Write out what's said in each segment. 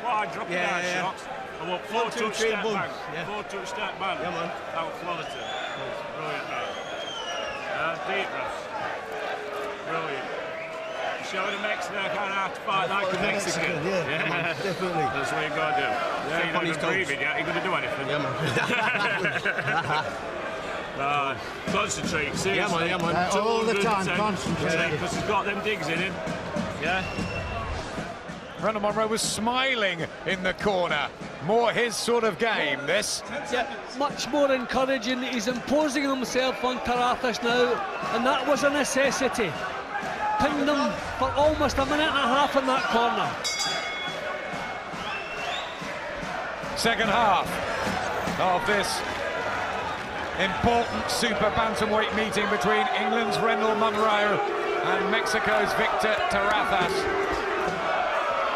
wide, dropping down shots. I want 4 touch step back. 4 touch step back. Yeah, man. Out quality. Brilliant, man. Deep breaths. Brilliant. Showing the Mexican how to fight like a Mexican. Yeah, man, definitely. That's what you got to do. Yeah, you're not even breathing yet. You're going to do anything. Yeah, man. Concentrate, seriously. Yeah, man. All the time, concentrate. Because he's got them digs in him. Yeah. Rendell Munroe was smiling in the corner. More his sort of game, this. Yeah, much more encouraging. He's imposing himself on Terrazas now, and that was a necessity. Pinned them for almost a minute and a half in that corner. Second half of this important super bantamweight meeting between England's Rendell Munroe and Mexico's Victor Terrazas.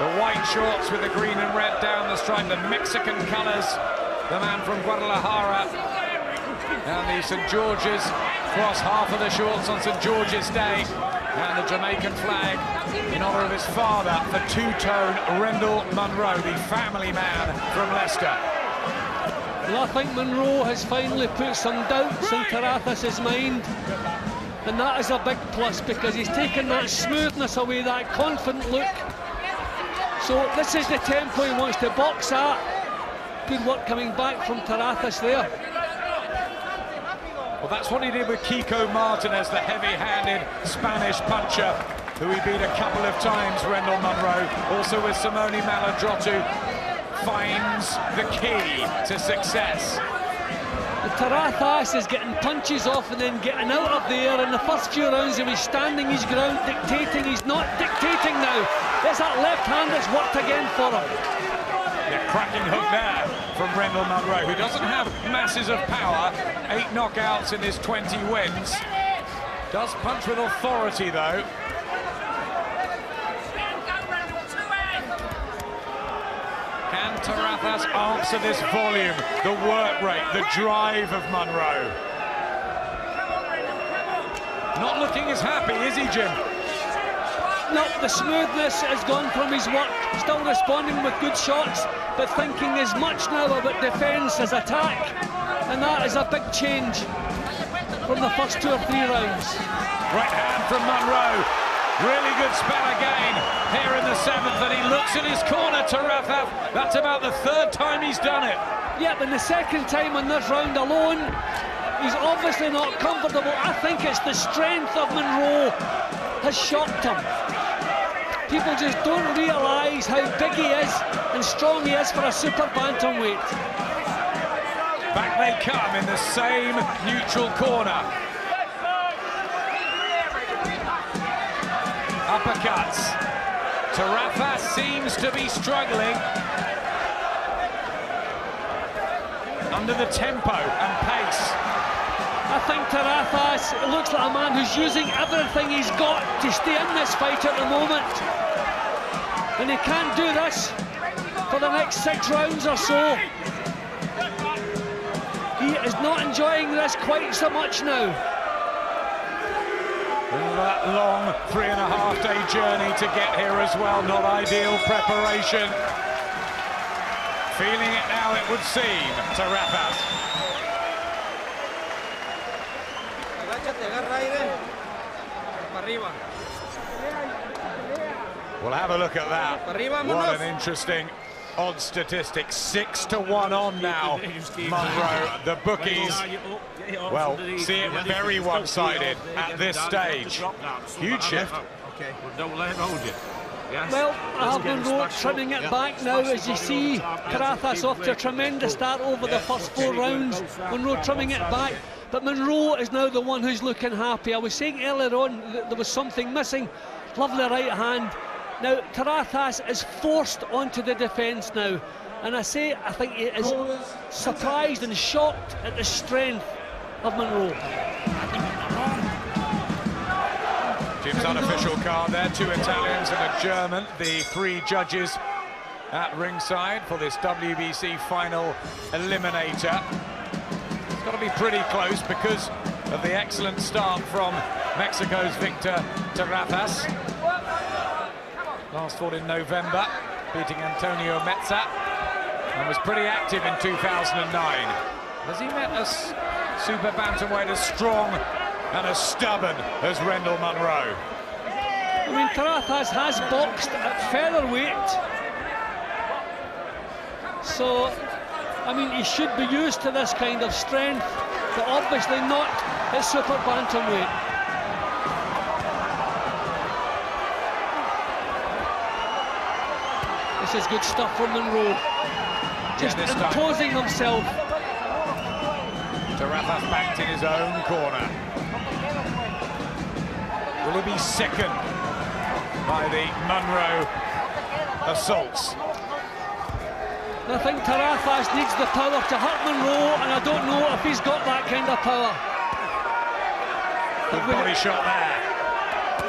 The white shorts with the green and red down the stripe, the Mexican colours, the man from Guadalajara. And the St. George's cross half of the shorts on St. George's Day. And the Jamaican flag in honour of his father, the two-tone Rendell Munroe, the family man from Leicester. Well, I think Munroe has finally put some doubts in Terrazas' mind. And that is a big plus, because he's taken that smoothness away, that confident look. So this is the tempo he wants to box at. Good work coming back from Terrazas there. Well, that's what he did with Kiko Martinez, the heavy-handed Spanish puncher, who he beat a couple of times, Rendell Munroe. Also with Simone Maladrotu, finds the key to success. Terrazas is getting punches off and then getting out of there. In the first few rounds he was standing his ground, dictating. He's not dictating now. There's that left hand that's worked again for him. Yeah, cracking hook there from Rendell Munroe, who doesn't have masses of power. 8 knockouts in his 20 wins. Does punch with authority, though. Can Terrazas answer this volume, the work rate, the drive of Munroe? Not looking as happy, is he, Jim? No, the smoothness has gone from his work. Still responding with good shots, but thinking as much now about defence as attack. And that is a big change from the first 2 or 3 rounds. Right hand from Munroe. Really good spell again here in the 7th, and he looks in his corner, Terrazas. That's about the 3rd time he's done it. Yep, and the 2nd time in this round alone, he's obviously not comfortable. I think it's the strength of Munroe has shocked him. People just don't realise how big he is and strong he is for a super bantamweight. Back they come in the same neutral corner. Uppercuts. Terrazas seems to be struggling under the tempo and pace. I think Terrazas looks like a man who's using everything he's got to stay in this fight at the moment. And he can't do this for the next 6 rounds or so. He is not enjoying this quite so much now. That long 3.5-day journey to get here as well, not ideal preparation. Feeling it now, it would seem, Terrazas. We'll have a look at that. What an interesting odd statistic. 6 to 1 on now. Munroe, the bookies, well, see it very one-sided at this stage. Huge shift. Okay. Don't let him hold you. Yes. Well, I have Munroe trimming it back now, as you see. Terrazas off to a tremendous start over the first 4 rounds. Munroe trimming it back. But Munroe is now the one who's looking happy. I was saying earlier on that there was something missing. Lovely right hand. Now, Terrazas is forced onto the defence now. And I think he is surprised and shocked at the strength of Munroe. Jim's unofficial card there, 2 Italians and a German, the 3 judges at ringside for this WBC final eliminator. It's got to be pretty close because of the excellent start from Mexico's Victor Terrazas. Last fought in November beating Antonio Mezza, and was pretty active in 2009. Has he met a super bantamweight as strong and as stubborn as Rendell Munroe? I mean, Terrazas has boxed at featherweight, so I mean, he should be used to this kind of strength, but obviously not at super bantamweight. This is good stuff from Munroe. Just imposing himself. Terrazas backed in his own corner. Will he be sickened by the Munroe assaults? I think Terrazas needs the power to hurt Munroe, and I don't know if he's got that kind of power. Good body shot there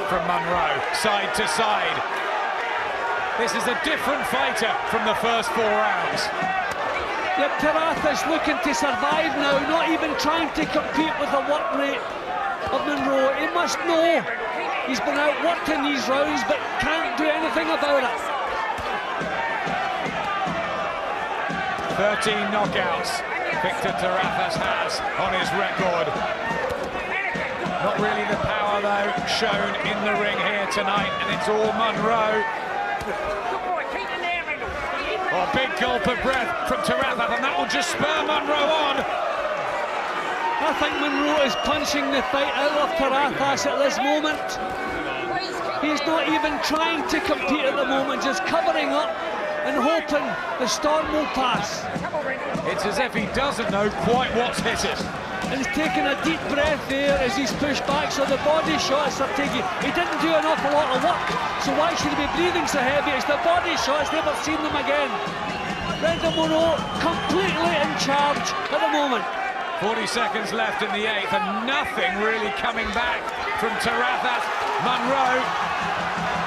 from Munroe, side to side. This is a different fighter from the first 4 rounds. Yet Terrazas looking to survive now, not even trying to compete with the work rate of Munroe. He must know he's been outworked in these rounds, but can't do anything about it. 13 knockouts Victor Terrazas has on his record. Not really the power, though, shown in the ring here tonight, and it's all Munroe. Oh, big gulp of breath from Terrazas, and that will just spur Munroe on. I think Munroe is punching the fight out of Terrazas at this moment. He's not even trying to compete at the moment, just covering up and hoping the storm will pass. It's as if he doesn't know quite what's hit it. And he's taking a deep breath there as he's pushed back, so the body shots are taking. He didn't do an awful lot of work, so why should he be breathing so heavy? It's the body shots, never seen them again. Rendell Munroe completely in charge at the moment. 40 seconds left in the 8th, and nothing really coming back from Terrazas. Munroe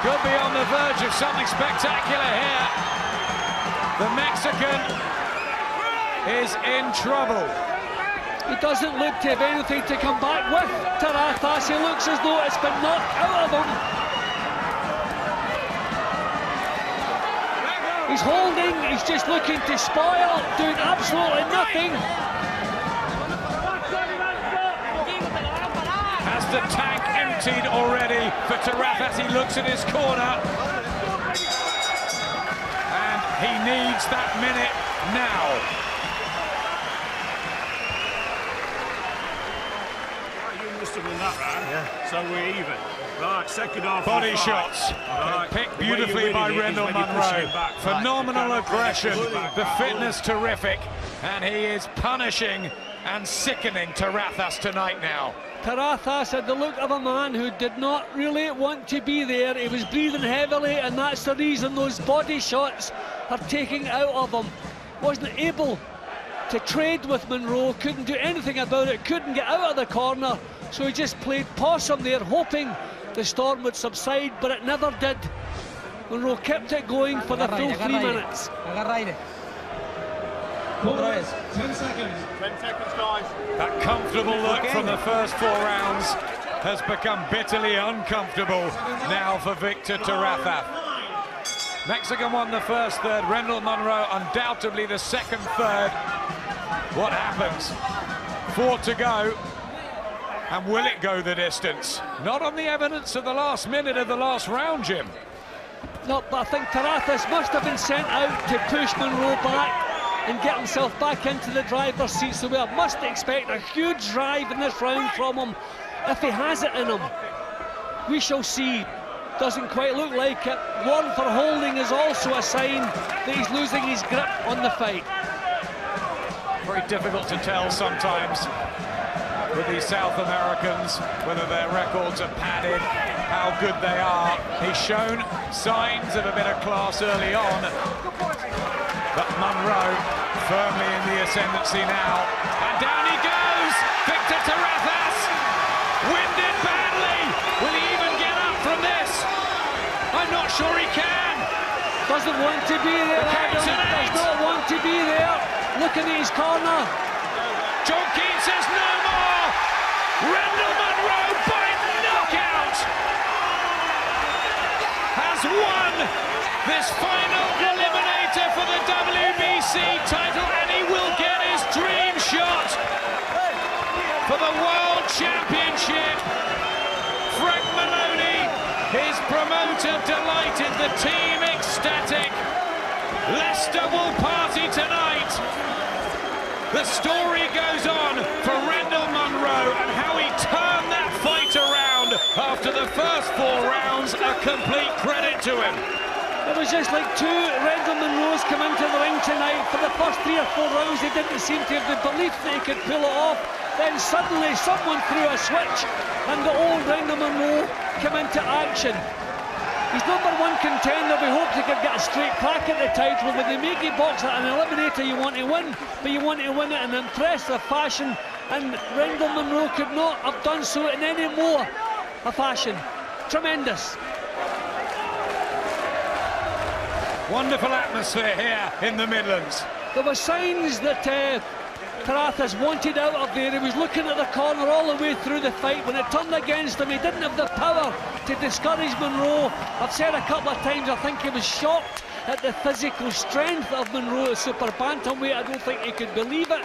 could be on the verge of something spectacular here. The Mexican is in trouble. He doesn't look to have anything to come back with. Terrazas, he looks as though it's been knocked out of him. He's holding, he's just looking to spoil, doing absolutely nothing. Has the tank emptied already for Terrazas? He looks at his corner. And he needs that minute now. In that round, yeah. So we're even. Right, second half. Body shots. Right. Picked beautifully by Rendell Munroe. Phenomenal aggression. The fitness terrific. And he is punishing and sickening Terrazas tonight now. Terrazas had the look of a man who did not really want to be there. He was breathing heavily, and that's the reason those body shots are taking out of him. Wasn't able to trade with Munroe, couldn't do anything about it, couldn't get out of the corner, so he just played possum there, hoping the storm would subside, but it never did. Munroe kept it going for the full 3 minutes. 10 seconds. 10 seconds, guys. That comfortable look from the first 4 rounds has become bitterly uncomfortable now for Victor Terrazas. Mexican won the first third, Rendell Munroe undoubtedly the second third. What happens? 4 to go, and will it go the distance? Not on the evidence of the last minute of the last round, Jim. No, but I think Terrazas must have been sent out to push Munroe back and get himself back into the driver's seat, so we must expect a huge drive in this round from him, if he has it in him. We shall see. Doesn't quite look like it. 1 for holding is also a sign that he's losing his grip on the fight. Very difficult to tell sometimes with these South Americans, whether their records are padded, how good they are. He's shown signs of a bit of class early on, but Munroe firmly in the ascendancy now. And down he goes! Victor Terrazas! Winded badly! Will he even get up from this? I'm not sure he can! Doesn't want to be there, Adam. Does not want to be there. Looking at his corner. John Keane says no more! Rendell Munroe by knockout has won this final have delighted the team ecstatic. Leicester will party tonight. The story goes on for Rendell Munroe and how he turned that fight around after the first 4 rounds. A complete credit to him. It was just like 2 Rendell Munroes come into the ring tonight. For the first 3 or 4 rounds, they didn't seem to have the belief that he could pull it off. Then suddenly someone threw a switch and the old Rendell Munroe came into action. He's #1 contender. We hoped he could get a straight crack at the title. When they make you box at an eliminator, you want to win, but you want to win it in impressive fashion. And Rendell Munroe could not have done so in any more a fashion. Tremendous. Wonderful atmosphere here in the Midlands. There were signs that Terrazas wanted out of there. He was looking at the corner all the way through the fight. When it turned against him, he didn't have the power to discourage Munroe. I've said a couple of times, I think he was shocked at the physical strength of Munroe at super bantamweight. I don't think he could believe it.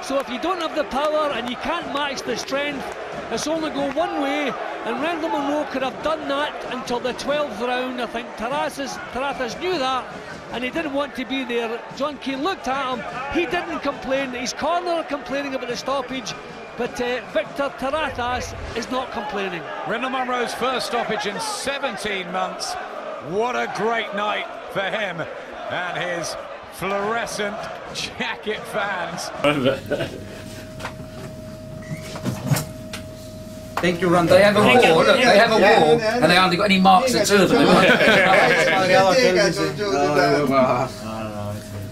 So if you don't have the power and you can't match the strength, it's only go one way, and Rendell Munroe could have done that until the 12th round. I think Terrazas knew that, and he didn't want to be there. John Keane looked at him, he didn't complain. His corner complaining about the stoppage, but Victor Terrazas is not complaining. Rendell Munroe's first stoppage in 17 months. What a great night for him and his fluorescent jacket fans. Thank you, Ron. They have a war, look, they have a war, and they hardly got any marks at 2 of them.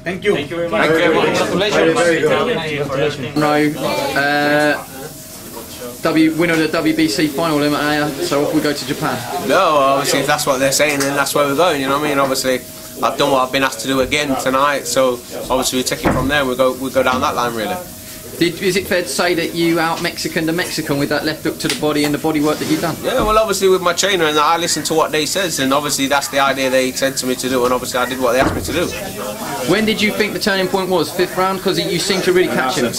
Thank you. Thank you very much. Winner of the WBC final eliminator, so off we go to Japan. No, obviously if that's what they're saying, then that's where we're going, you know what I mean? Obviously I've done what I've been asked to do again tonight, so obviously we take it from there and we go down that line really. Is it fair to say that you out-Mexican the Mexican with that left hook to the body and the body work that you've done? Yeah, well obviously with my trainer, and I listened to what they says, and obviously that's the idea they said to me to do, and obviously I did what they asked me to do. When did you think the turning point was? 5th round? Because you seem to really catch him.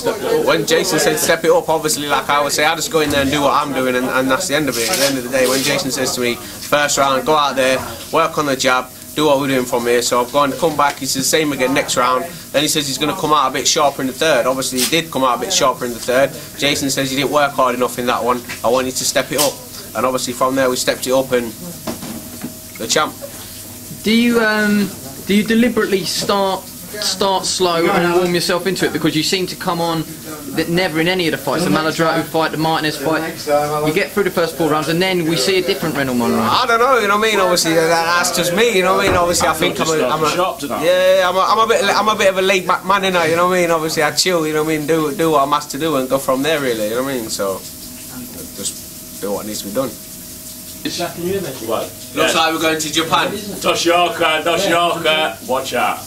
When Jason said step it up, obviously like I would say, I just go in there and do what I'm doing, and that's the end of it. At the end of the day, when Jason says to me, 1st round, go out there, work on the jab, do what we're doing from here. So I've gone, come back, he says the same again next round. Then he says he's going to come out a bit sharper in the 3rd. Obviously he did come out a bit sharper in the 3rd. Jason says he didn't work hard enough in that one. I wanted to step it up, and obviously from there we stepped it up and the champ. Do you deliberately start slow and warm yourself into it? Because you seem to come on that never in any of the fights, the Maladrato fight, the Martinez fight, you get through the first 4 rounds and then we see a different Rendell Munroe. I don't know, you know what I mean? Obviously that's just me, you know what I mean? Obviously I think I'm a bit of a laid back man, you know what I mean? Obviously I chill, you know what I mean? Do what I'm asked to do and go from there really, you know what I mean? So just do what needs to be done. Looks like we're going to Japan. Toshioka, watch out.